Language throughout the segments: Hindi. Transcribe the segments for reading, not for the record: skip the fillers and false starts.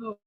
हो.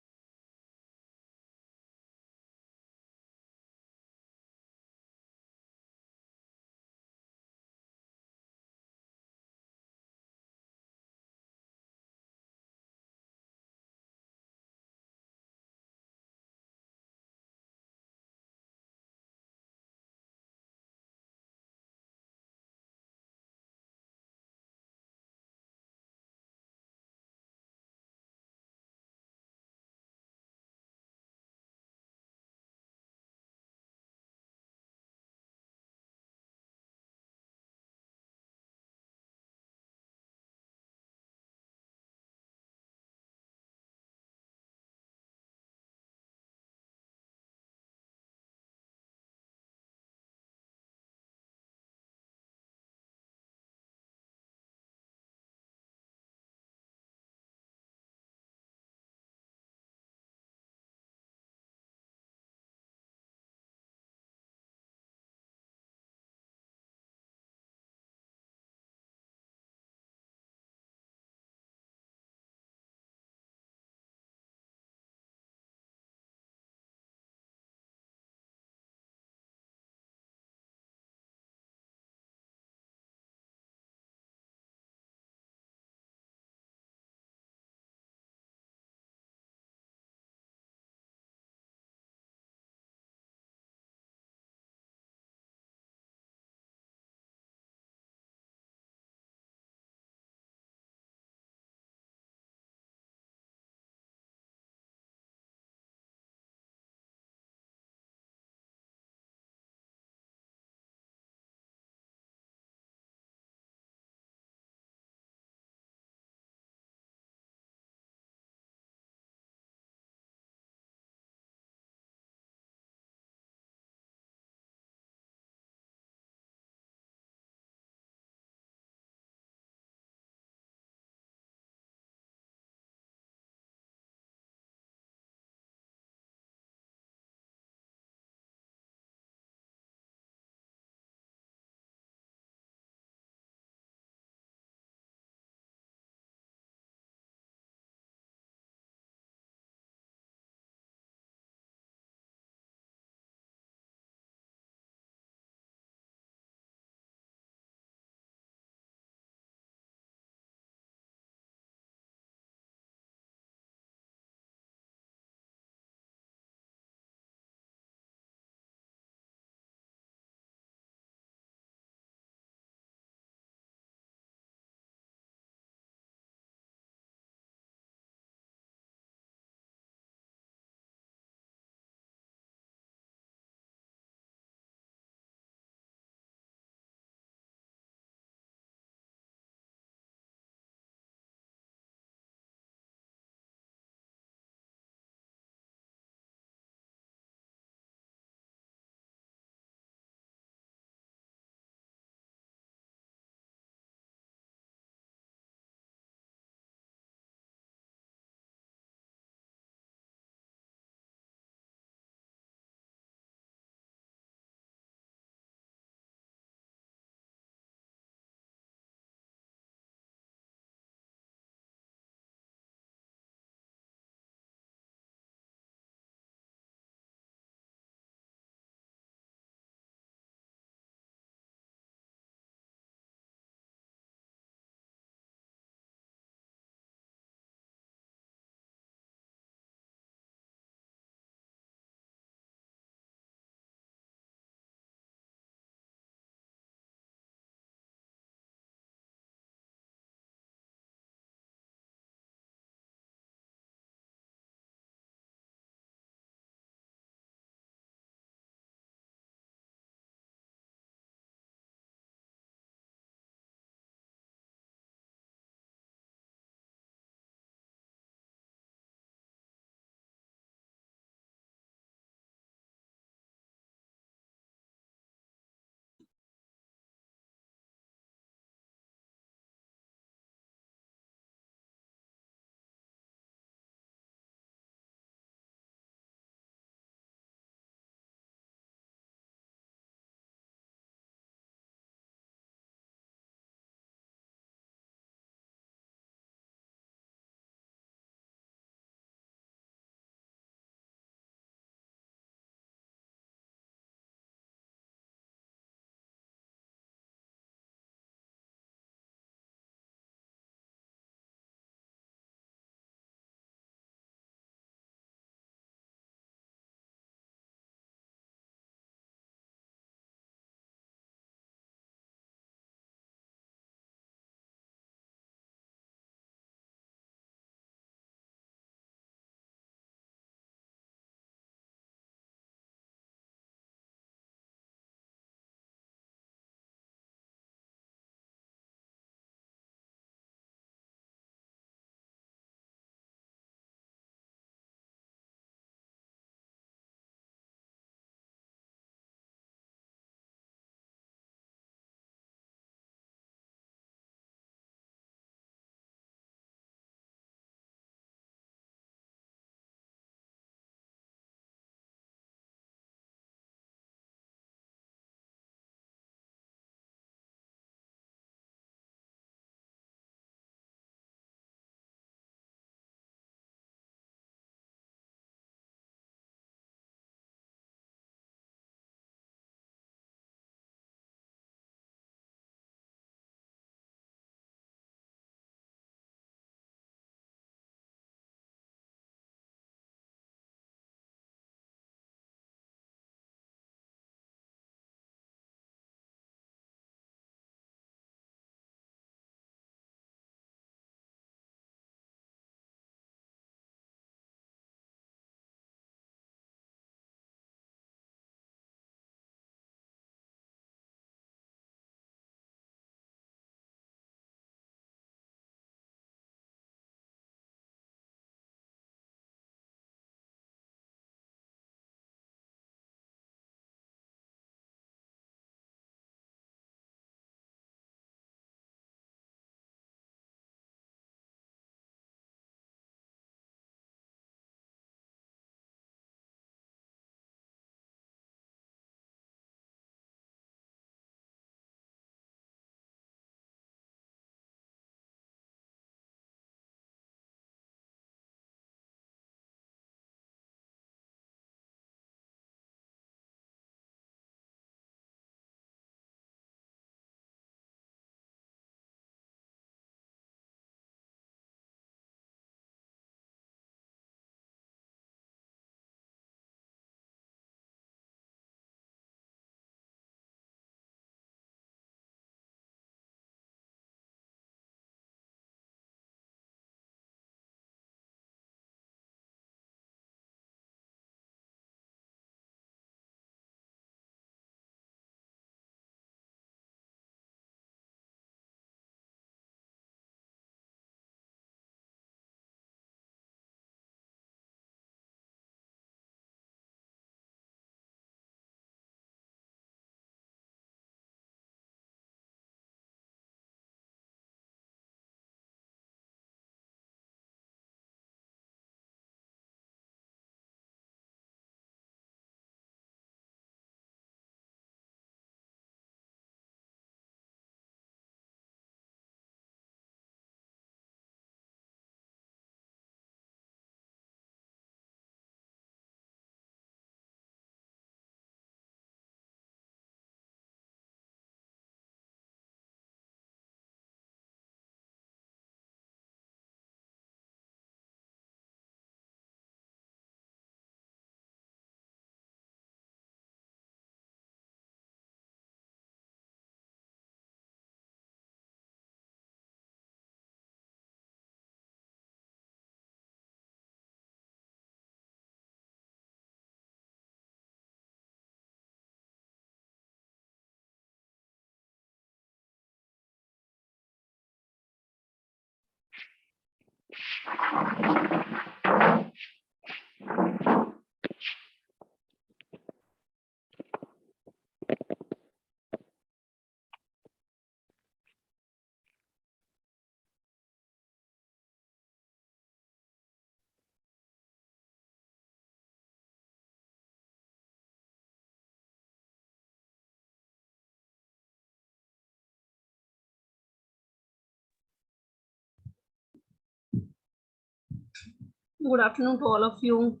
Good afternoon to all of you.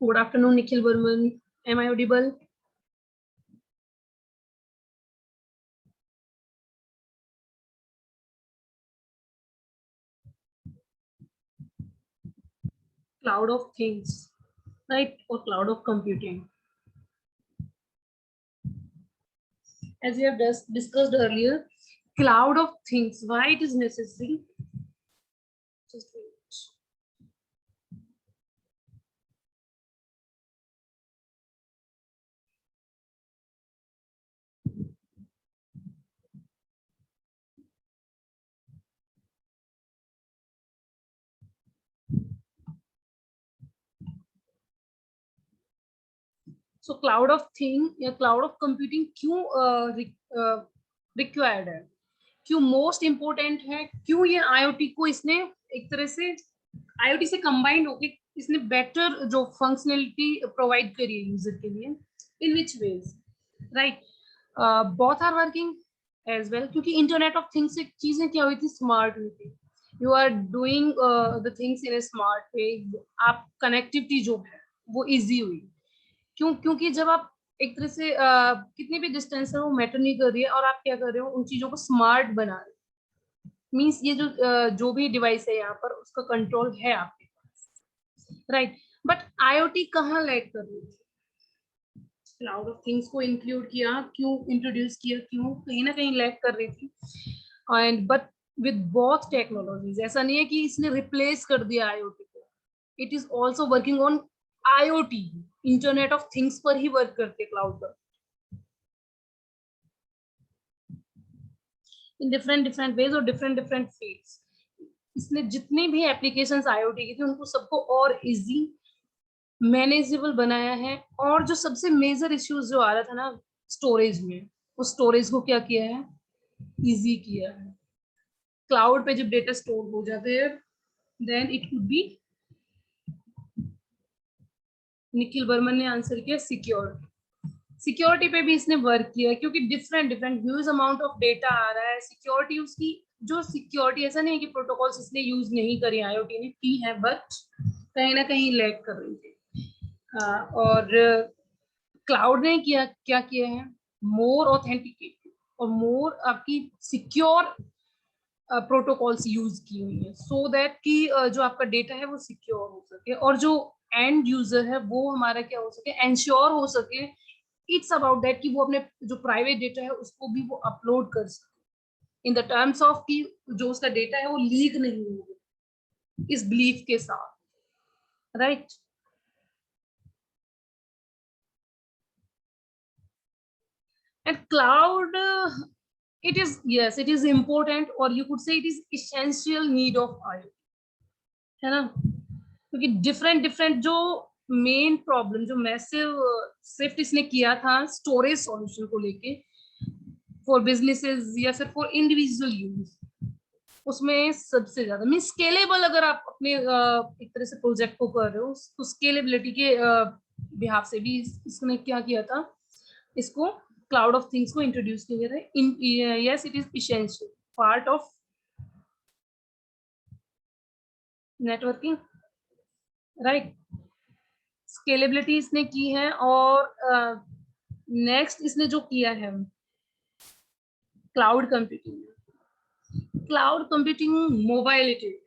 Good afternoon, Nikhil Burman. Am I audible? Cloud of things, right? Or cloud of computing. As we have just discussed earlier, cloud of things, why it is necessary? Just wait. So cloud of thing या cloud of computing क्यों required है, क्यों मोस्ट इम्पोर्टेंट है, क्यों ये IoT को इसने एक तरह से IoT से कंबाइंड होके इसने बेटर जो फंक्शनलिटी प्रोवाइड करी है यूजर के लिए, in which ways, right? Both are working as well, क्योंकि इंटरनेट ऑफ थिंग्स से चीजें क्या हुई थी, स्मार्ट हुई थी. You are doing the things in a smart way. आप कनेक्टिविटी जो है वो इजी हुई. क्यों? क्योंकि जब आप एक तरह से कितनी भी डिस्टेंस है वो मैटर नहीं कर रही है, और आप क्या कर रहे हो, उन चीजों को स्मार्ट बना रहे हो. मीन्स ये जो भी डिवाइस है यहाँ पर, उसका कंट्रोल है आपके पास, राइट? बट IoT कहाँ लैग कर रही थी? क्लाउड ऑफ थिंग्स को इंक्लूड किया, क्यों इंट्रोड्यूस किया, क्यों कहीं ना कहीं लैग कर रही थी. And but with both technologies, ऐसा नहीं है कि इसने रिप्लेस कर दिया IoT को. It is also working on IoT, internet of things पर ही वर्क करते क्लाउड पर, इन डिफरेंट वेज और डिफरेंट फील्ड्स. इसने जितनी भी एप्लीकेशंस IoT की थी उनको सबको और इजी मैनेजेबल बनाया है. और जो सबसे मेजर इश्यूज जो आ रहा था ना स्टोरेज में, उस स्टोरेज को क्या किया है, इजी किया है. क्लाउड पे जब डेटा स्टोर हो जाते हैं, then it could be, Nikhil Barman ने आंसर किया, सिक्योरिटी. सिक्योरिटी पे भी इसने वर्क किया, क्योंकि different huge amount of data आ रहा है. सिक्योरिटी उसकी जो सिक्योरिटी, ऐसा नहीं है कि प्रोटोकॉल्स इसने यूज नहीं करी, IoT ने की है, बट कहीं ना कहीं लैग कर रही थी. और क्लाउड ने किया, क्या किया है, मोर ऑथेंटिकेटेड और मोर आपकी सिक्योर प्रोटोकॉल्स यूज की हुई है, सो दैट कि जो आपका डेटा है वो सिक्योर हो सके, और जो एंड यूजर है वो हमारा क्या हो सके, एंश्योर हो सके. इट्स अबाउट दैट कि वो अपने जो प्राइवेट डेटा है उसको भी वो अपलोड कर सके इन द टर्म्स ऑफ कि जो उसका डेटा है वो लीक नहीं होगा, इस बिलीफ के साथ, right? And cloud, it is, yes, it is important, or you could say it is essential need of IoT, है ना? क्योंकि डिफरेंट जो मेन प्रॉब्लम, जो मैसिव शिफ्ट इसने किया था स्टोरेज सॉल्यूशन को लेके फॉर बिजनेसेस या फिर फॉर इंडिविजुअल यूज, उसमें सबसे ज्यादा मीन स्केलेबल, अगर आप अपने एक तरह से प्रोजेक्ट को कर रहे हो तो स्केलेबिलिटी के बिहाफ से भी इसने क्या किया था, इसको क्लाउड ऑफ थिंग्स को इंट्रोड्यूस किया था. Yes, it is essential part of networking, right? Scalability इसने की है. और नेक्स्ट इसने जो किया है cloud computing, cloud computing mobility,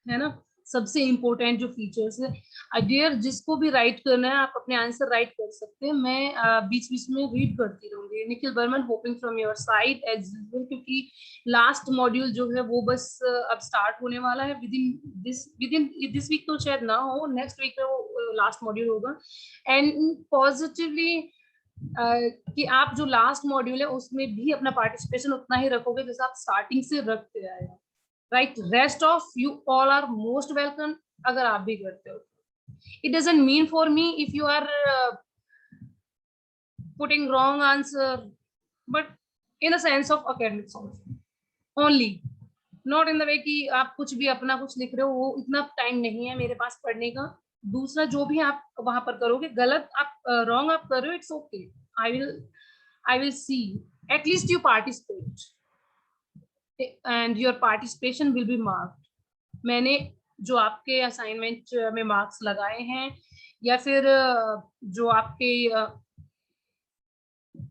है ना, सबसे इंपॉर्टेंट जो फीचर्स है. डियर, जिसको भी राइट करना है आप अपने आंसर राइट कर सकते हैं, मैं बीच बीच में रीड करती रहूंगी. Nikhil Barman, hoping from your side as usual, क्योंकि लास्ट मॉड्यूल जो है वो बस अब स्टार्ट होने वाला है. विद इन दिस वीक तो शायद ना हो, नेक्स्ट वीक में वो लास्ट मॉड्यूल होगा. एंड पॉजिटिवली कि आप जो लास्ट मॉड्यूल है उसमें भी अपना पार्टिसिपेशन उतना ही रखोगे जैसा आप स्टार्टिंग से रखते आए हो, right? Rest of you all are most welcome अगर आप भी करते हो। It doesn't mean for me if you are putting wrong answer, but in a sense of academics also only, not in the way कि आप कुछ भी अपना कुछ लिख रहे हो, वो इतना टाइम नहीं है मेरे पास पढ़ने का। दूसरा जो भी आप वहां पर करोगे गलत आप रॉन्ग आप कर रहे हो, it's okay, I will see at least you participate and your participation will be marked। मैंने जो आपके असाइनमेंट में मार्क्स लगाए हैं या फिर जो आपके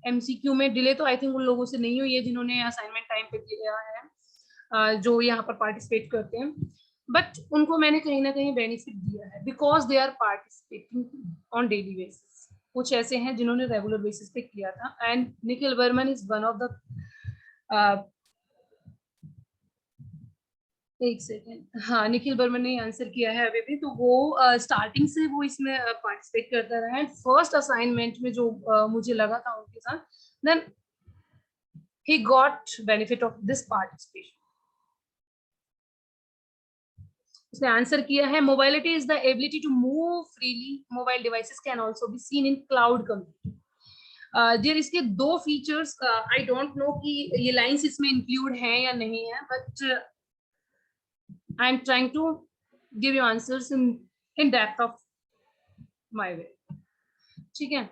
एमसीक्यू में डिले, तो आई थिंक उन लोगों से नहीं हुई है जिन्होंने असाइनमेंट टाइम पे दिया है, जो यहाँ पर पार्टिसिपेट करते हैं, बट उनको मैंने कहीं ना कहीं बेनिफिट दिया है because they are participating on daily basis. कुछ ऐसे हैं जिन्होंने रेगुलर बेसिस पे किया था, and Nikhil Varman is one of the, एक सेकेंड, हाँ निखिल बर्मन ने आंसर किया है अभी भी, तो वो स्टार्टिंग से वो इसमें पार्टिसिपेट करता रहा है। फर्स्ट असाइनमेंट में जो मुझे लगा था उनके साथ, then he got benefit of this participation। उसने आंसर किया है mobility is the ability to move freely, mobile devices can also be seen in cloud computing. There इसके दो फीचर्स, आई डोंट नो कि ये लाइंस इसमें इंक्लूड हैं या नहीं है, but I am trying to give you answers in depth of my way, ठीक है?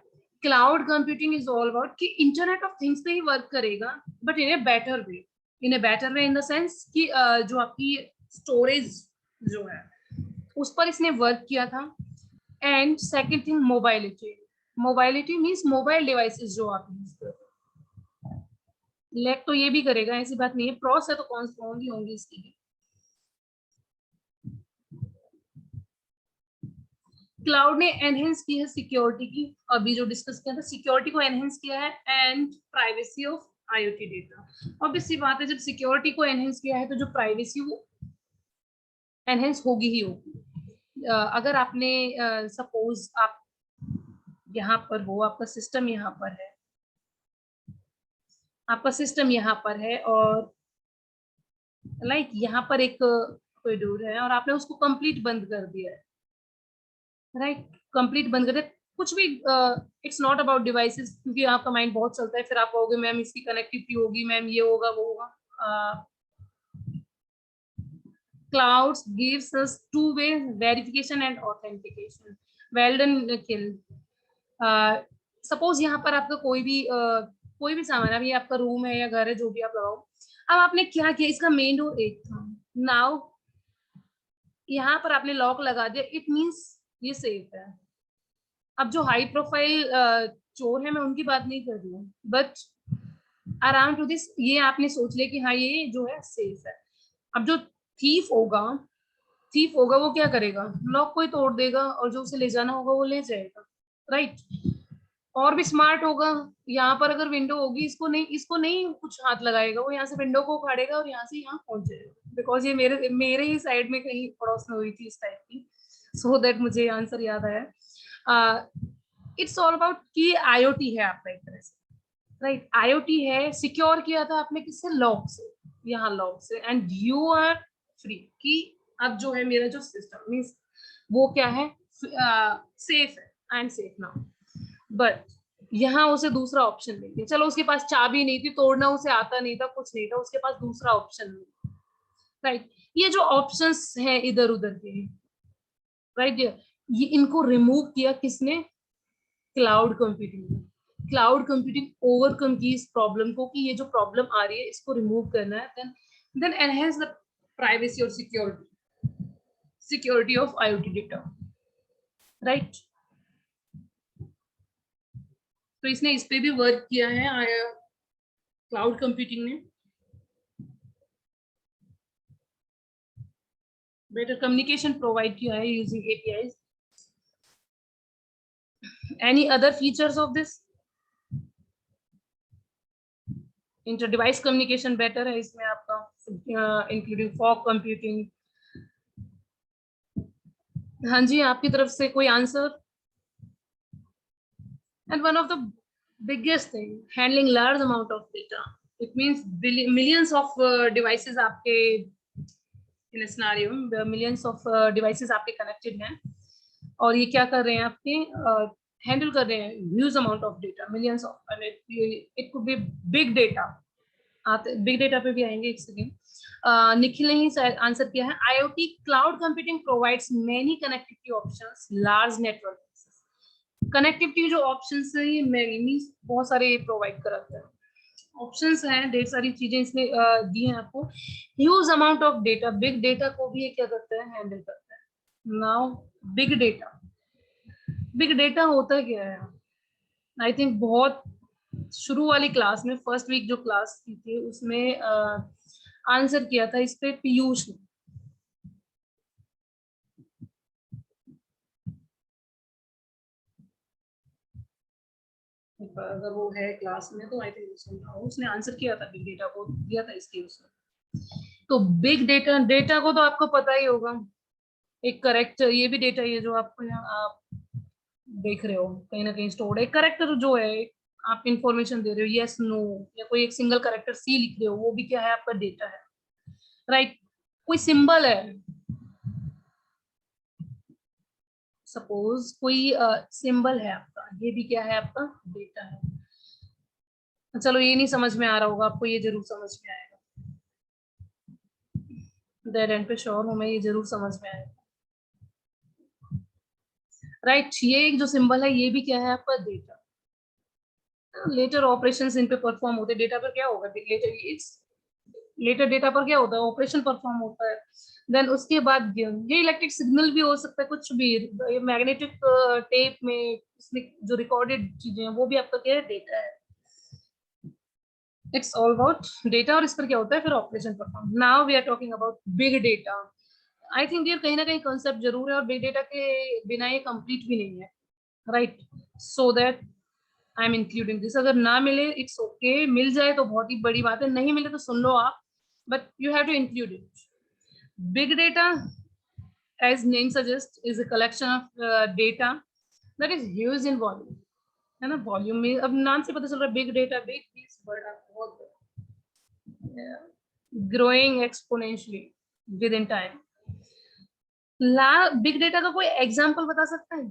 Cloud computing is all about कि इंटरनेट ऑफ थिंग्स पे ही वर्क करेगा, but in a better way, in a better way in the sense कि जो आपकी स्टोरेज जो है उस पर इसने वर्क किया था। And second thing mobility, mobility means mobile devices जो आप यूज कर रहे हो, लैग तो ये भी करेगा, ऐसी बात नहीं है, प्रॉस है तो कौन सी होंगी इसकी। क्लाउड ने एनहेंस की है सिक्योरिटी की, अभी जो डिस्कस किया था, सिक्योरिटी को एनहेंस किया है, and privacy of IoT data. Obvious सी बात है, जब सिक्योरिटी को एनहेंस किया है तो जो प्राइवेसी वो एनहेंस होगी ही होगी। अगर आपने सपोज आप यहाँ पर हो, आपका सिस्टम यहाँ पर है, आपका सिस्टम यहाँ पर है, और लाइक यहाँ पर एक कोई डोर है और आपने उसको कंप्लीट बंद कर दिया है, राइट? कंप्लीट बंद कर दिया, कुछ भी, इट्स नॉट अबाउट डिवाइसेस, क्योंकि आपका माइंड बहुत चलता है, फिर आप कहोगे मैम इसकी कनेक्टिविटी होगी, मैम ये होगा वो होगा। clouds gives us two-way verification and authentication। well done Nikhil। Suppose यहाँ पर आपका कोई भी सामान, अभी आपका रूम है या घर है, जो भी आप लगाओ, अब आपने क्या किया, इसका मेन डोर एक था, नाउ यहाँ पर आपने लॉक लगा दिया, इट मींस ये सेफ है। अब जो हाई प्रोफाइल चोर है, मैं उनकी बात नहीं कर रही हूँ, बट अराउंड टू दिस ये आपने सोच लिया कि हाँ ये जो है सेफ है। अब जो थीफ होगा वो क्या करेगा, लॉक को ही तोड़ देगा और जो उसे ले जाना होगा वो ले जाएगा, राइट? और भी स्मार्ट होगा, यहाँ पर अगर विंडो होगी, इसको नहीं कुछ हाथ लगाएगा, वो यहाँ से विंडो को उखाड़ेगा और यहाँ से यहाँ पहुंच जाएगा, बिकॉज ये मेरे ही साइड में कहीं पड़ोस में हुई थी इस टाइप की, सो दैट मुझे आंसर याद आया। इट्स ऑल अबाउट कि आईओटी है आपका एक तरह से, राइट? आईओटी है, सिक्योर किया था आपने किससे, लॉक से, यहाँ लॉक से, एंड यू आर फ्री कि अब जो है मेरा जो सिस्टम मींस वो क्या है, सेफ है, I am safe now. But यहाँ उसे दूसरा ऑप्शन नहीं दिया, चलो उसके पास चाबी नहीं थी, तोड़ना उसे आता नहीं था, कुछ नहीं था, उसके पास दूसरा ऑप्शन नहीं, राइट? ये जो ऑप्शंस हैं इधर उधर के, राइट, ये इनको रिमूव किया किसने, cloud computing. Cloud computing overcome की इस प्रॉब्लम को, कि ये जो प्रॉब्लम आ रही है इसको रिमूव करना है, देन एनहेंस द प्राइवेसी और security of IoT data, right? तो इसने इस पे भी वर्क किया है क्लाउड कंप्यूटिंग ने। बेटर कम्युनिकेशन प्रोवाइड किया है using APIs. Any other features of this? Inter device communication better है इसमें आपका, इंक्लूडिंग फॉग कंप्यूटिंग। हाँ जी, आपकी तरफ से कोई answer? And one of the biggest thing, handling large amount of data. It means millions of devices आपके, इन सिनेरियो मिलियंस ऑफ डिवाइसेस आपके कनेक्टेड हैं, और ये क्या कर रहे हैं आपके, हैंडल कर रहे हैं huge amount of data, millions of, it could B big data. आते बिग डेटा पे भी आएंगे एक सेकेंड. निखिल ने ही आंसर किया है, IoT cloud computing provides many connectivity options, large network. Connectivity जो ऑप्शंस है ये मींस बहुत सारे प्रोवाइड कराते हैं, ऑप्शंस हैं, ढेर सारी चीजें इसने दी हैं आपको. Huge amount of data, big data को भी ये क्या करते हैं, हैंडल करते हैं. Now big data, big data होता क्या है? आई थिंक बहुत शुरू वाली क्लास में, फर्स्ट वीक जो क्लास की थी उसमें आंसर किया था इस पे पीयूष ने. अगर वो है क्लास में तो आई थिंक उसने आंसर किया था, बिग डेटा को दिया था इसके उसमें. तो बिग डेटा, डेटा को तो आपको पता ही होगा, एक करेक्टर, ये भी डेटा ये जो आपको यहाँ आप देख रहे हो कहीं ना कहीं स्टोर्ड है. करेक्टर जो है, आप इंफॉर्मेशन दे रहे हो यस नो, या कोई एक सिंगल करेक्टर सी लिख रहे हो, वो भी क्या है, आपका डेटा है, राइट. कोई सिंबल है, सपोज कोई सिंबल है आपका, ये भी क्या है, आपका डेटा है. चलो ये नहीं समझ में आ रहा होगा आपको, ये जरूर समझ में आएगा, डेड एंड पे श्योर हूं मैं, ये जरूर समझ में आएगा, राइट. ये एक जो सिंबल है ये भी क्या है, आपका डेटा. लेटर ऑपरेशंस इन पे परफॉर्म होते हैं, डेटा पर क्या होगा, लेटर डेटा पर क्या होता है, ऑपरेशन परफॉर्म होता है. देन उसके बाद ये इलेक्ट्रिक सिग्नल भी हो सकता है, कुछ भी, ये मैग्नेटिक टेप में इसमें जो रिकॉर्डेड चीजें हैं वो भी आपका क्या है, डेटा है. इट्स ऑल अबाउट डेटा, और इस पर क्या होता है फिर operation perform. Now we are talking about big data. I think ये कहीं ना कहीं कॉन्सेप्ट जरूर है, और बिग डेटा के बिना ये कंप्लीट भी नहीं है, right. So that I am including this. अगर ना मिले इट्स ओके, मिल जाए तो बहुत ही बड़ी बात है, नहीं मिले तो सुन लो आप, but you have to include it. Big data, as name suggests, is a collection of data that is huge in volume. है ना, वॉल्यूम में, अब नाम से पता चल रहा है बिग डेटा, बिग मींस बड़ा, बहुत growing exponentially with in time. Big data का कोई एग्जांपल बता सकता है?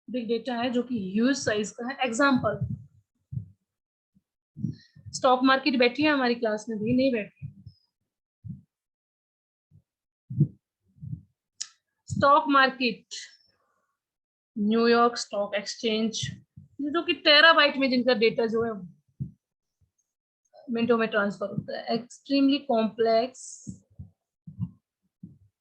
बिग डेटा है जो कि ह्यूज साइज का है, एग्जांपल. स्टॉक मार्केट बैठी है हमारी क्लास में भी, नहीं बैठी? Stock market, New York stock exchange, जो कि टेराबाइट में जिनका डेटा जो है मिनटों में ट्रांसफर होता है. Extremely complex.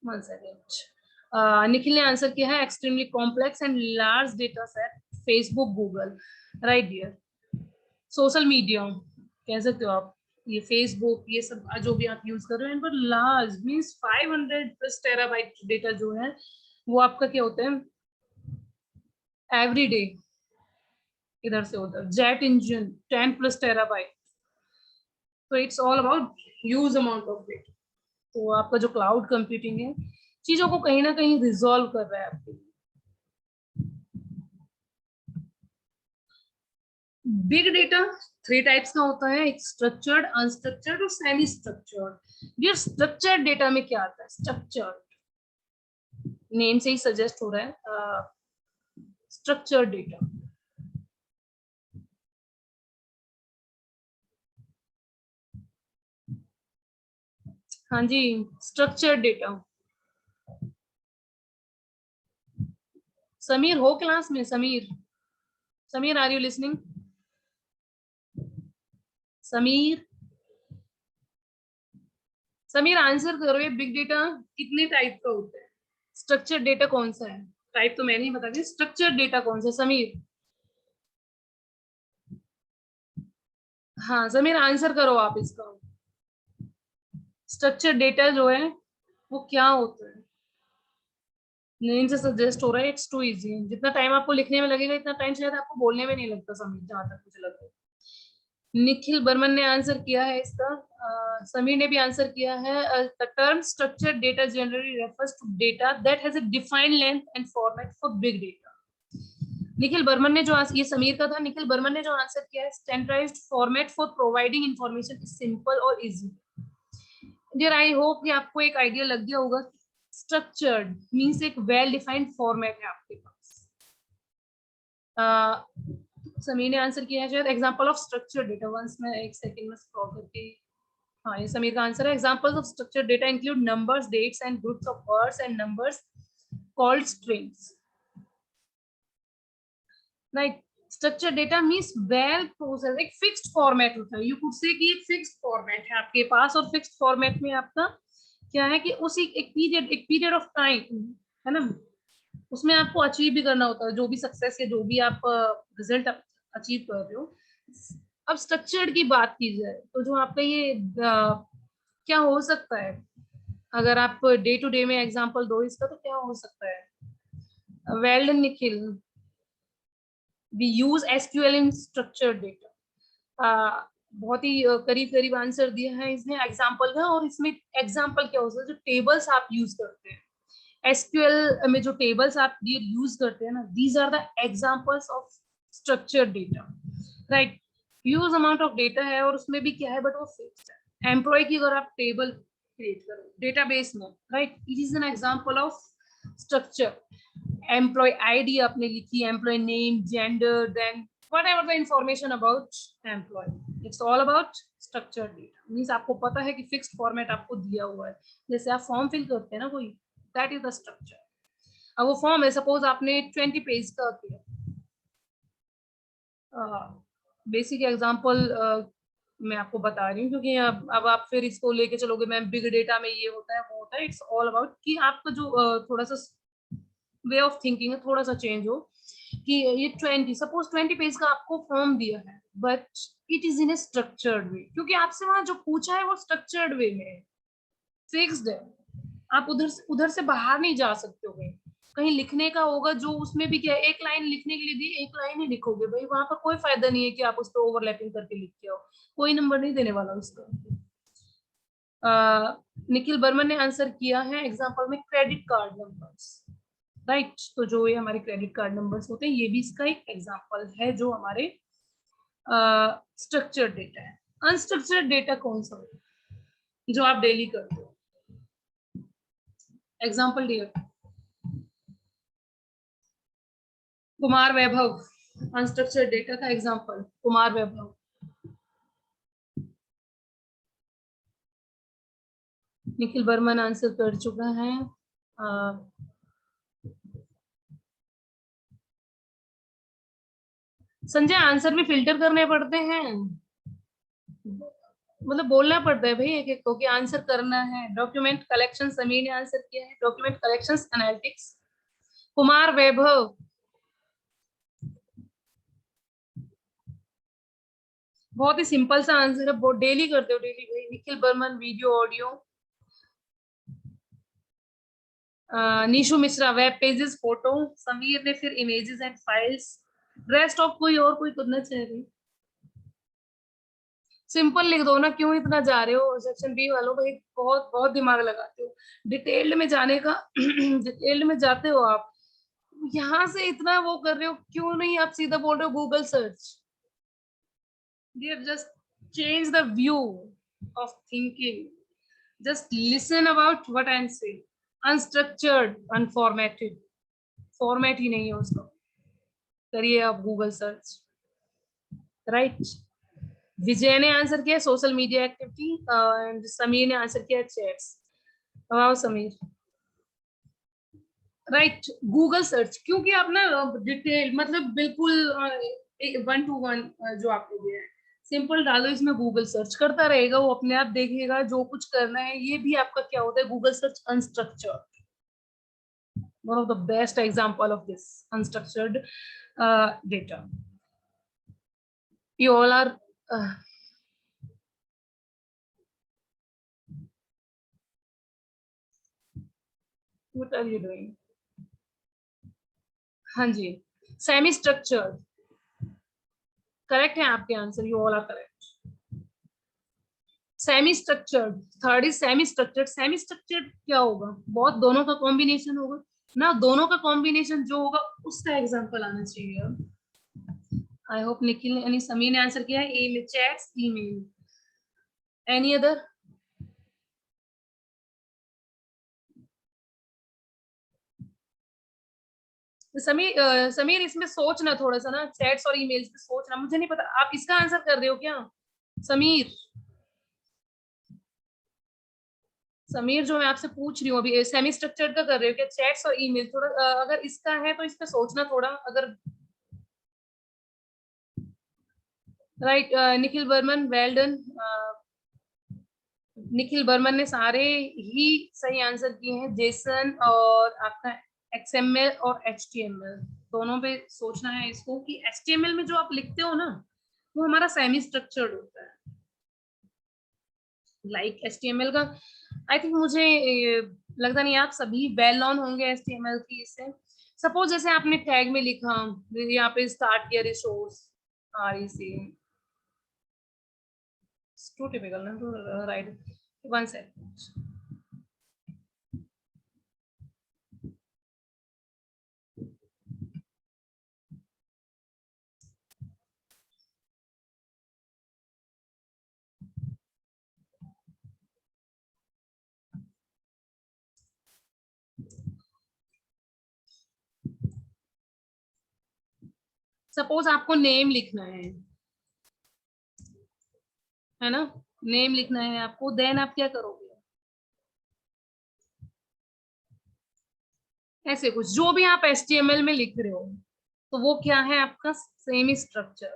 One second. Nikhil ने आंसर किया है, extremely complex and large data set, Facebook, Google, right dear. Social media कह सकते हो आप, ये फेसबुक, ये सब जो भी आप यूज कर रहे हैं, पर लार्ज मींस 500+ टेराबाइट डेटा जो है वो आपका क्या होता है, एवरी डे इधर से उधर. Jet engine 10+ terabyte. तो it's all about huge amount of data. तो आपका जो क्लाउड कंप्यूटिंग है चीजों को कहीं ना कहीं रिजॉल्व कर रहा है आपके लिए. बिग डेटा 3 टाइप्स का होता है, एक स्ट्रक्चर्ड, अनस्ट्रक्चर्ड और सेमी स्ट्रक्चर्ड. ये स्ट्रक्चर्ड डेटा में क्या आता है, स्ट्रक्चर्ड नेम से ही सजेस्ट हो रहा है, स्ट्रक्चर्ड डेटा. हाँ जी, स्ट्रक्चर्ड डेटा. समीर हो क्लास में? Sameer, Sameer are you listening? Sameer, Sameer answer करो, ये बिग डेटा कितने टाइप का होता है, स्ट्रक्चर्ड डेटा कौन सा है? टाइप तो मैंने ही बता दिया, स्ट्रक्चर्ड डेटा कौन सा है समीर? हाँ समीर आंसर करो आप इसका. स्ट्रक्चर्ड डेटा जो है वो क्या होता है? नेम से सजेस्ट हो रहा है, इट्स टू इजी. जितना टाइम आपको लिखने में लगेगा इतना टाइम शायद आपको बोलने में नहीं लगता समीर, जहां तक मुझे लग रहा है. निखिल बर्मन ने आंसर किया है इसका. समीर ने भी आंसर किया है. The term structured data generally refers to data that has a defined length and format for big data. Nikhil Barman ने जो ये समीर का था, निखिल बर्मन ने जो आंसर किया है, standardised format for providing information is simple और इजी। डियर आई होप कि आपको एक आइडिया लग गया होगा। स्ट्रक्चर्ड मींस एक वेल डिफाइंड फॉर्मेट है आपके पास। समीर ने आंसर किया है शायद example of structured data. Once मैं एक सेकंड में स्क्रॉल करके, हाँ ये समीर का आंसर है। Examples of structured data include numbers, dates and groups of words and numbers called strings. Right, structured data means well processed, एक फिक्स्ड फॉर्मेट होता है। यू कुड से कि एक फिक्स्ड फॉर्मेट है आपके पास, और फिक्स्ड फॉर्मेट में आपका क्या है कि उसी एक पीरियड ऑफ टाइम है ना, उसमें आपको अचीव भी करना होता है जो भी सक्सेस या जो भी आप रिजल्ट अचीव कर रहे हो। अब स्ट्रक्चर्ड की बात की जाए तो जो आपका ये क्या हो सकता है, अगर आप डे टू डे में एग्जांपल दो इसका तो क्या हो सकता है। Well done Nikhil, we use SQL in structured data. बहुत ही करीब करीब आंसर दिया है इसने एग्जांपल का। और इसमें एग्जांपल क्या हो सकता है, जो टेबल्स आप यूज करते हैं एसक्यूएल में, जो टेबल्स आप यूज करते हैं ना, these are the examples of structured data. Right, huge amount of data है और उसमें भी क्या है, बट वो फिक्स्ड है। एम्प्लॉय की अगर आप टेबल क्रिएट करो डेटाबेस में, right, it is an example of structure. Employee ID आपने लिखी, employee name, gender, then whatever the information about employee, it's all about structured data। Means आपको पता है कि फिक्स्ड फॉर्मेट आपको दिया हुआ है। जैसे आप फॉर्म फिल करते हैं ना कोई, दैट इज द स्ट्रक्चर। अब वो फॉर्म है, सपोज आपने 20 पेज का किया। बेसिक एग्जांपल मैं आपको बता रही हूँ, क्योंकि अब आप फिर इसको लेके चलोगे मैम बिग डेटा में ये होता है वो होता है। इट्स ऑल अबाउट कि आपका जो थोड़ा सा वे ऑफ थिंकिंग है थोड़ा सा चेंज हो। कि ये 20 पेज का आपको फॉर्म दिया है, but it is in A structured way, क्योंकि आपसे वहां जो पूछा है वो स्ट्रक्चर्ड वे में है, फिक्स्ड है। आप उधर से बाहर नहीं जा सकते हो। कहीं लिखने का होगा जो उसमें भी क्या है, एक लाइन लिखने के लिए दी, एक लाइन ही लिखोगे भाई, वहां पर कोई फायदा नहीं है कि आप उस पर ओवरलैपिंग करके लिख के आओ, कोई नंबर नहीं देने वाला उसका। निखिल बर्मन ने आंसर किया है एग्जांपल में क्रेडिट कार्ड नंबर्स। राइट, तो जो ये हमारे क्रेडिट कार्ड नंबर्स होते हैं ये भी इसका एक एग्जांपल है जो हमारे स्ट्रक्चर्ड डेटा है। अनस्ट्रक्चर्ड डेटा कौन सा होगा, जो आप डेली करते हो। एग्जांपल डियर कुमार वैभव, अनस्ट्रक्चर्ड डेटा का एग्जांपल कुमार वैभव। निखिल बर्मन आंसर कर चुका है। संजय आंसर भी फिल्टर करने पड़ते हैं, मतलब बोलना पड़ता है भाई एक एक को कि आंसर करना है। डॉक्यूमेंट कलेक्शन समीर ने आंसर किया है, डॉक्यूमेंट कलेक्शंस एनालिटिक्स। कुमार वैभव, बहुत ही सिंपल सा आंसर है, बहुत डेली करते हो डेली भाई। Nikhil Barman video audio. Nishu Mishra web pages photo. Sameer ने फिर images and files. Rest of कोई करना चाह रही, सिंपल लिख दो ना, क्यों इतना जा रहे हो सेक्शन बी वालों भाई, बहुत बहुत दिमाग लगाते हो। डिटेल्ड में जाने का डिटेल्ड में जाते हो आप, यहाँ से इतना वो कर रहे हो, क्यों नहीं आप सीधा बोल रहे हो Google search. Dear, just change the view of thinking. Just listen about what I'm saying. Unstructured, unformatted, format ही नहीं है उसका, करिए आप गूगल सर्च। राइट, विजय ने आंसर किया social media activity, and Sameer ने आंसर किया chats. Wow Sameer, right, Google search, क्योंकि आप ना डिटेल मतलब बिल्कुल 1 to 1 जो आपको दिया है, सिंपल डालो इसमें, गूगल सर्च करता रहेगा, वो अपने आप देखेगा जो कुछ करना है। ये भी आपका क्या होता है, Google search unstructured, one of the best example of this unstructured data। You all are what are you doing? हाँ जी, सेमी स्ट्रक्चर्ड करेक्ट है आपके answer, you all are correct. Semi structured, third is semi structured. Semi structured क्या होगा, बहुत दोनों का कॉम्बिनेशन होगा। ना, दोनों का कॉम्बिनेशन जो होगा उसका एग्जांपल आना चाहिए। आई होप निखिल ने यानी समीर ने आंसर किया है, email, chats, email. Any other? Sameer इसमें सोचना थोड़ा सा ना, चैट्स और ईमेल्स पे सोचना, मुझे नहीं पता आप इसका आंसर कर रहे हो क्या समीर? समीर जो मैं आपसे पूछ रही हूँ अभी, सेमी स्ट्रक्चर्ड का कर रहे हो क्या, चैट्स और ईमेल? थोड़ा अगर इसका है तो इस पे सोचना थोड़ा, अगर right. Nikhil Barman, well done. Nikhil Barman ने सारे ही सही आंसर किए हैं। जेसन और आपका एक्सएमएल और एचटीएमएल दोनों पे सोचना है इसको, कि एचटीएमएल में जो आप लिखते हो ना वो हमारा सेमी स्ट्रक्चर्ड होता है, लाइक एचटीएमएल का। आई थिंक मुझे लगता नहीं आप सभी वेल नॉन होंगे एचटीएमएल की इससे। सपोज जैसे आपने टैग में लिखा, यहाँ पे स्टार्ट किया रिसोर्स आरईसी, टू टिपिकल ना, too right. One second. Suppose आपको नेम लिखना है ना, नेम लिखना है आपको, देन आप क्या करोगे? ऐसे कुछ जो भी आप एचटीएमएल में लिख रहे हो, तो वो क्या है आपका सेमी स्ट्रक्चर,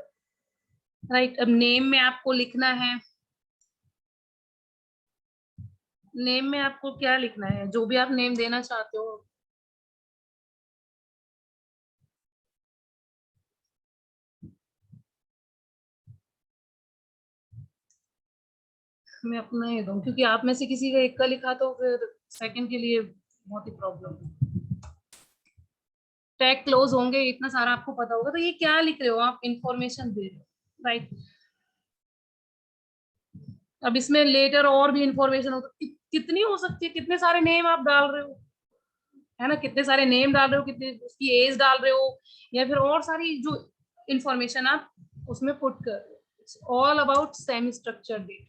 राइट। अब नेम में आपको लिखना है, नेम में आपको क्या लिखना है, जो भी आप नेम देना चाहते हो। मैं अपना ही दूं, क्योंकि आप में से किसी का एक का लिखा तो फिर सेकंड के लिए बहुत ही प्रॉब्लम। टैग क्लोज होंगे, इतना सारा आपको पता होगा, तो ये क्या लिख रहे हो आप, इंफॉर्मेशन दे रहे हो, राइट। अब इसमें लेटर और भी इंफॉर्मेशन हो सकती, कितनी हो सकती है, कितने सारे नेम आप डाल रहे हो, है ना, कितने सारे नेम डाल रहे हो, कितने उसकी एज डाल रहे हो, या फिर और सारी जो इंफॉर्मेशन आप उसमें पुट कर रहे हो। It's all about semi structured data.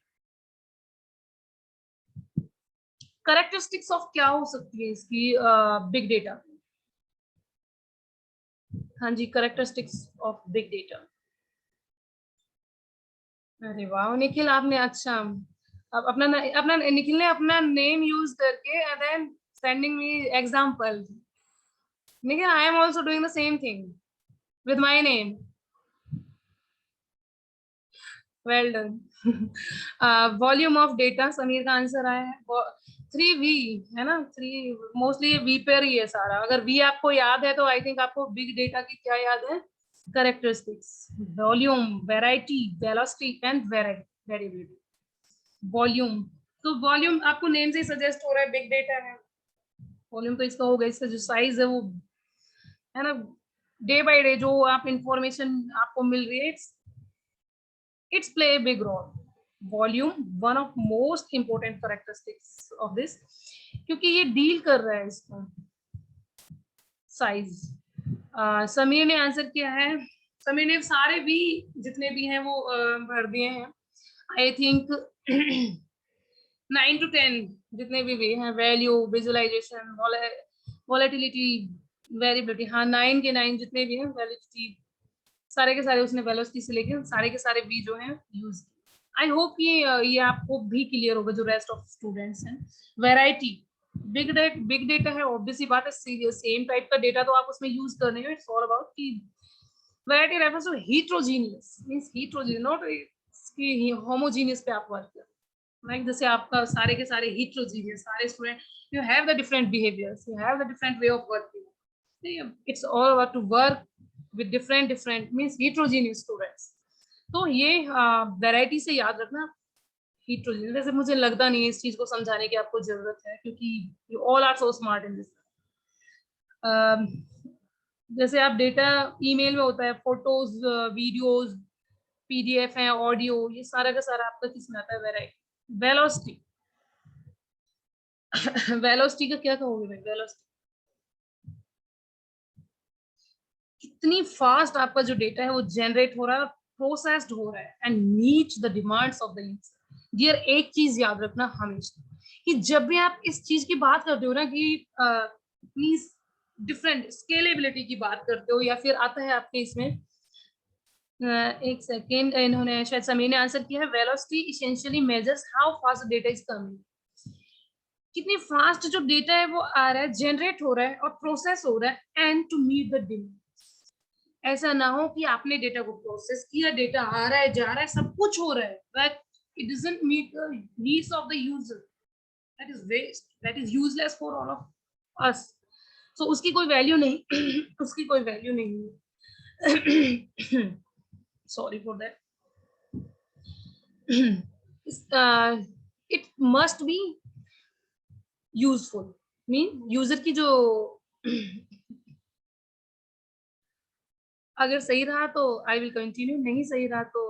Characteristics of क्या हो सकती है इसकी, बिग डेटा। हाँ जी, करेक्टरिस्टिक्स ऑफ बिग डेटा। अरे वाह निखिल, आपने अच्छा, अब अपना निखिल ने अपना नेम यूज करके and then sending me example. Nikhil, I am also doing the same thing with my name. Well done. Volume of data, Sameer का आंसर आया है 3V, है ना, 3। मोस्टली वी पर ही है सारा। अगर वी आपको याद है तो आई थिंक आपको बिग डेटा की क्या याद है, characteristics, volume, variety, velocity and variability. Volume, तो वॉल्यूम आपको नेम से सजेस्ट हो रहा है बिग डेटा है। वॉल्यूम तो इसका होगा, इसका जो साइज है वो, है ना, डे बाय डे जो आप इंफॉर्मेशन आपको मिल रही है, it's play a big role. Volume, one of most important characteristics of this, क्योंकि ये डील कर रहा है इसको साइज। समीर ने आंसर किया है, समीर ने सारे भी जितने भी हैं वो भर दिए हैं। आई थिंक 9 to 10 जितने भी हैं, वैल्यू, विजुअलाइजेशन, वॉलेटिलिटी, वेरिएबिलिटी, हाँ 9 के 9 जितने भी हैं, वैलिडिटी, सारे के सारे उसने वेलोसिटी से लेके सारे के सारे भी जो हैं यूज किए। आई होप ये आपको भी क्लियर होगा जो रेस्ट ऑफ स्टूडेंट्स हैं। वैरायटी, बिग डेटा है, ऑब्वियसली बात है, सेम टाइप का डेटा तो आप उसमें यूज कर रहे हो। इट्स ऑल अबाउट की variety refers to heterogeneous, means heterogeneous, not कि होमोजीनियस पे आप वर्क कर, लाइक जैसे आपका सारे के सारे heterogeneous, सारे student, you have the different behaviours, you have the different way of working, it's all about to work with different means heterogeneous students. तो ये वैरायटी से याद रखना, heterogeneous। वैसे मुझे लगता नहीं है इस चीज को समझाने की आपको जरूरत है, क्योंकि you all are so smart in this. जैसे आप डेटा ईमेल में होता है, फोटोज, वीडियोज, पीडीएफ है, ऑडियो, ये सारा का सारा आपका किस में आता है, वेराइटी। वेलोसिटी, वेलोसिटी का क्या कहोगे भाई, वेलोसिटी? कितनी फास्ट आपका जो डेटा है वो जनरेट हो रहा है, प्रोसेस्ड हो रहा है and meet the demands of the user. Dear, एक चीज याद रखना हमेशा कि जब भी आप इस चीज की बात करते हो ना कि प्लीज डिफरेंट स्केलेबिलिटी की बात करते हो, या फिर आता है आपके इसमें एक सेकेंड, इन्होंने शायद समीर ने आंसर किया है, velocity essentially measures how fast data is coming. कितनी फास्ट जो डेटा है वो आ रहा है, जनरेट हो रहा है और प्रोसेस हो रहा है and to meet the demand. ऐसा ना हो कि आपने डेटा को प्रोसेस किया, डेटा आ रहा है जा रहा है सब कुछ हो रहा है, but it doesn't meet the needs of the user, that is waste, that is useless for all of us. So उसकी कोई वैल्यू नहीं उसकी कोई वैल्यू नहीं है। Sorry for that. It must be useful, mean user की जो अगर सही रहा तो आई विल कंटिन्यू, नहीं सही रहा तो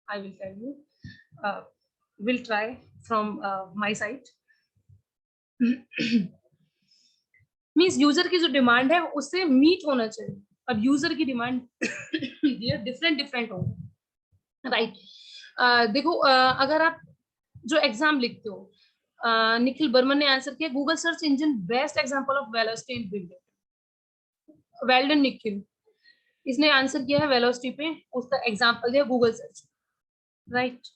I will tell you, will try from my side. Means user की जो डिमांड है उससे मीट होना चाहिए। अब यूजर की डिमांड डिफरेंट डिफरेंट होगा, राइट। देखो, अगर आप जो एग्जाम लिखते हो, निखिल बर्मन ने आंसर किया, Google search engine best example of velocity in big data. Well done Nikhil, इसने आंसर किया है वेलोसिटी पे, उसका एग्जांपल दिया गूगल सर्च, राइट।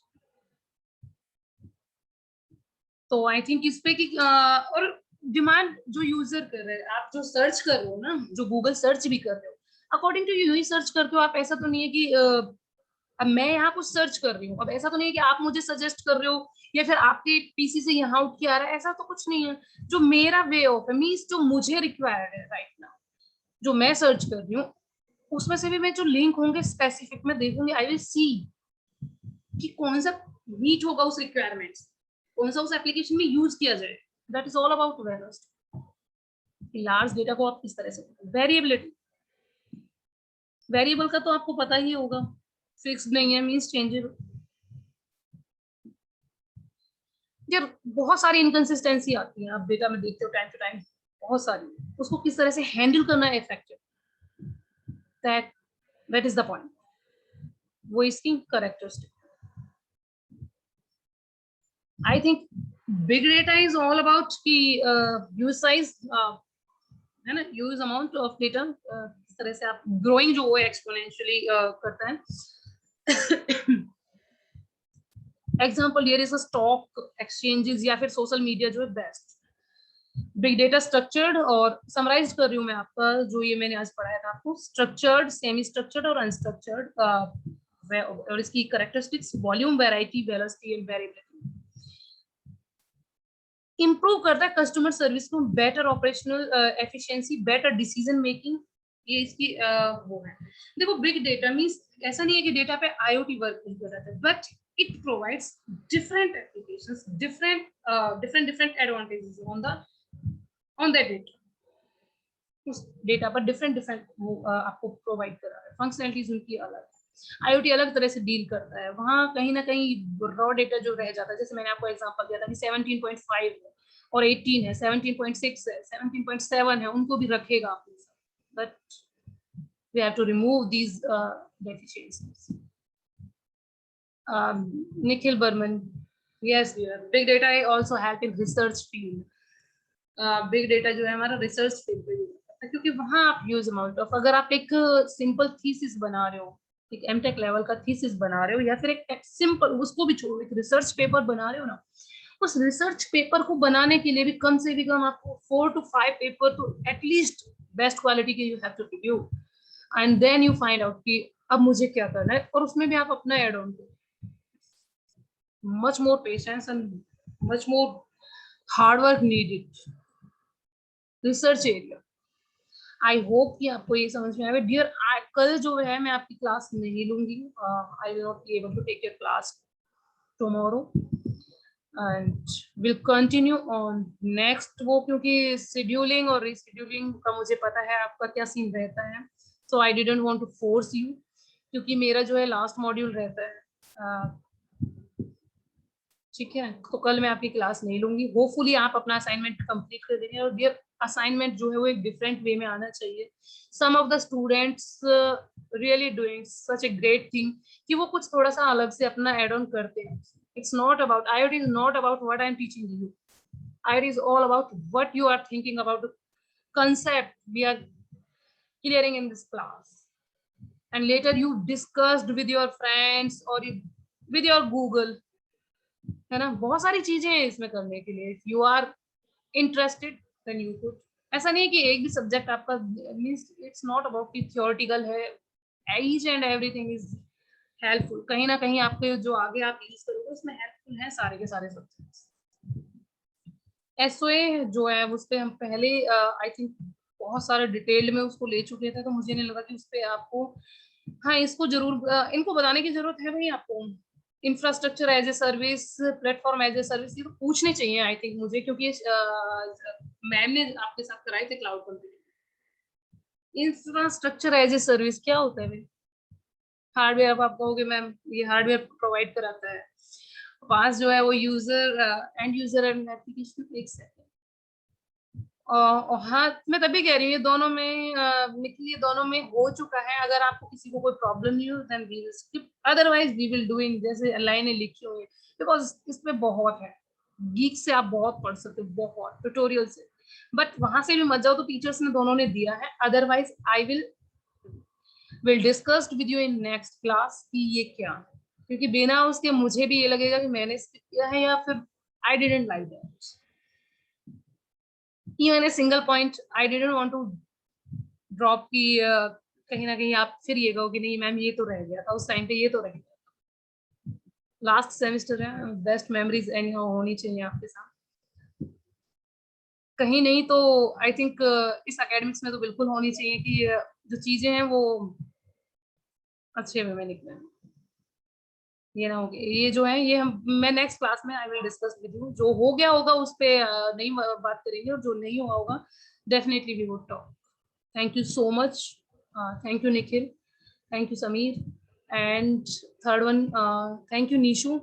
तो आई थिंक इस पे कि और डिमांड जो यूजर कर रहे हैं, आप जो सर्च कर रहे हो ना, जो गूगल सर्च भी कर रहे हो, अकॉर्डिंग टू यू ही सर्च करते हो आप। ऐसा तो नहीं है कि अब मैं यहाँ कुछ सर्च कर रही हूँ, अब ऐसा तो नहीं है कि आप मुझे सजेस्ट कर रहे हो या फिर आपके पीसी से यहाँ आउट किया आ रहा है, ऐसा तो कुछ नहीं है। जो मेरा वे ऑफ है, मीन्स जो मुझे रिक्वायर्ड है राइट नाउ, जो मैं सर्च कर रही हूँ, उसमें से भी मैं जो लिंक होंगे स्पेसिफिक में देखूंगी, आई विल सी कि कौन सा मीट होगा उस रिक्वायरमेंट, कौन सा उस एप्लीकेशन में यूज किया जाए। That is all about velocity. Large data को आप किस तरह से, वेरिएबिलिटी, वेरिएबल का तो आपको पता ही होगा, फिक्स्ड नहीं है, मींस चेंजेबल। यार बहुत सारी इनकंसिस्टेंसी आती है, आप डेटा में देखते हो टाइम टू टाइम, बहुत सारी, उसको किस तरह से हैंडल करना है effective, that that is the point, वो इसकी characteristic. I think big data is all about की यूज साइज, है ना, यूज अमाउंट ऑफ डेटा, किस तरह से आप ग्रोइंग जो वो एक्सपोनेंशियली करता है। Example here is stock exchanges या फिर सोशल मीडिया जो है बेस्ट। बिग डेटा स्ट्रक्चर्ड और समराइज कर रही हूँ मैं आपका, जो ये मैंने आज पढ़ाया था आपको, स्ट्रक्चर्ड, सेमी स्ट्रक्चर्ड और अनस्ट्रक्चर्ड, और इसकी characteristics, volume, variety, velocity and variability. Improve करता है कस्टमर सर्विस को, better operational efficiency, better decision making, ये इसकी वो है। देखो बिग डेटा मींस ऐसा नहीं है कि डेटा पे आईओटी वर्क नहीं कर रहा है, but it provides different applications, different advantages on that data, उस डेटा पर डिफरेंट आपको प्रोवाइड कर रहा है, फंक्शनलिटीज उनकी अलग। आईओटी अलग तरह से डील करता है, वहां कहीं ना कहीं रॉ डेटा जो रह जाता है, जैसे मैंने आपको एग्जांपल दिया था कि 17.5 है और 18 है, 17.6 है, 17.7 है, उनको भी रखेगा अपने साथ, but we have to remove these deficiencies. Nikhil Burman, yes dear, big data also help in research field. Big data जो है हमारा रिसर्च फील्ड पे है, क्योंकि वहां आप ह्यूज अमाउंट ऑफ, अगर आप एक सिंपल थीसिस बना रहे हो, एक एमटेक लेवल का थीसिस बना रहे हो, या फिर एक सिंपल, उसको भी छोड़ो, एक रिसर्च पेपर बना रहे हो ना, उस रिसर्च पेपर को बनाने के लिए भी कम से भी कम आपको 4 to 5 पेपर तो एटलीस्ट बेस्ट क्वालिटी के you have to review, and then you find out कि अब मुझे क्या करना है, और उसमें भी आप अपना एड ऑन करो। Much more patience and much more hard work needed research area. I hope कि आपको ये समझ में आएगा डियर। कल जो है मैं आपकी क्लास नहीं लूंगी, I will not be able to take your class tomorrow, and will continue on next वो, क्योंकि शेड्यूलिंग और रीशेड्यूलिंग का मुझे पता है आपका क्या सीन रहता है, so I didn't want to force you, क्योंकि मेरा जो है लास्ट मॉड्यूल रहता है, ठीक है। तो कल मैं आपकी क्लास नहीं लूंगी, होपफुली आप अपना असाइनमेंट कंप्लीट कर देंगे। और डियर असाइनमेंट जो है वो एक डिफरेंट वे में आना चाहिए. Some of the students really doing such a great thing कि वो कुछ थोड़ा सा अलग से अपना एड ऑन करते हैं. It's not about IoT is not about what I am teaching you. IoT is all about what you are thinking about the concept we are clearing in this class, and later you discussed with your friends or with your Google, है ना. बहुत सारी चीजें हैं इसमें करने के लिए. You are interested then you could. ऐसा नहीं है कि एक भी सब्जेक्ट आपका मींस इट्स नॉट अबाउट कि थियोरेटिकल है. Each and everything is helpful. कहीं ना कहीं आपके जो आगे आप यूज करोगे उसमें हेल्पफुल है सारे के सारे सब्जेक्ट्स. एसओए जो है उस पर हम पहले आई थिंक बहुत सारे डिटेल में उसको ले चुके थे, तो मुझे नहीं लगा कि उस पर आपको, हाँ इसको जरूर इनको बताने की जरूरत है भाई आपको. Infrastructure as a service, platform as a service, ये तो पूछने चाहिए आई थिंक मुझे, क्योंकि मैम ने आपके साथ कराए थे cloud computing. Infrastructure as a service क्या होता है भाई? हार्डवेयर आप कहोगे मैम ये हार्डवेयर प्रोवाइड कराता है. पास जो है वो user and user and application एक सेकंड. हाँ मैं तभी कह रही हूँ ये दोनों में निखिल ये दोनों में हो चुका है. अगर आपको किसी को कोई प्रॉब्लम नहीं हो then we will skip, otherwise we will doing जैसे लाइनें लिखी हुई है, बिकॉज इसमें बहुत है. गीक से आप बहुत पढ़ सकते हो, बहुत ट्यूटोरियल से, बट वहां से भी मत जाओ तो टीचर्स ने दोनों ने दिया है. Otherwise I will discuss with you in next class कि ये क्या है, क्योंकि बिना उसके मुझे भी ये लगेगा कि मैंने स्किप किया है या फिर I didn't like that. Even a single point I didn't want to drop कि कहीं ना कहीं आप फिर ये कहो कि नहीं मैम ये तो रह गया था उस टाइम पे, ये तो रह गया. लास्ट सेमेस्टर है, बेस्ट मेमोरीज एनी होनी चाहिए आपके साथ. कहीं नहीं तो आई थिंक इस एकेडमिक्स में तो बिल्कुल होनी चाहिए कि जो चीजें हैं वो अच्छे वे में निकले. ये ना हो गया ये जो है ये मैं नेक्स्ट क्लास में I will discuss with you. जो हो गया होगा उस पे नहीं बात करेंगे, और जो नहीं हुआ होगा definitely we would talk. Thank you so much. Thank you, Nikhil. Thank you, Sameer. And third one, thank you, Nishu.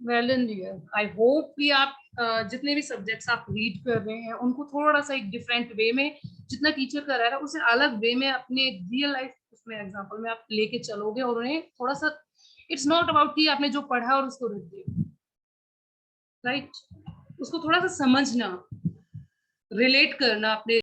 Well done, dear. I hope कि आप जितने भी सब्जेक्ट्स आप रीड कर रहे हैं उनको थोड़ा सा एक डिफरेंट वे में, जितना टीचर करा रहा है उससे अलग वे में अपने रियल लाइफ उसमें एग्जांपल में आप लेके चलोगे, और उन्हें थोड़ा सा इट्स नॉट अबाउट कि आपने जो पढ़ा और उसको रख दिया, राइट. उसको थोड़ा सा समझना, रिलेट करना अपने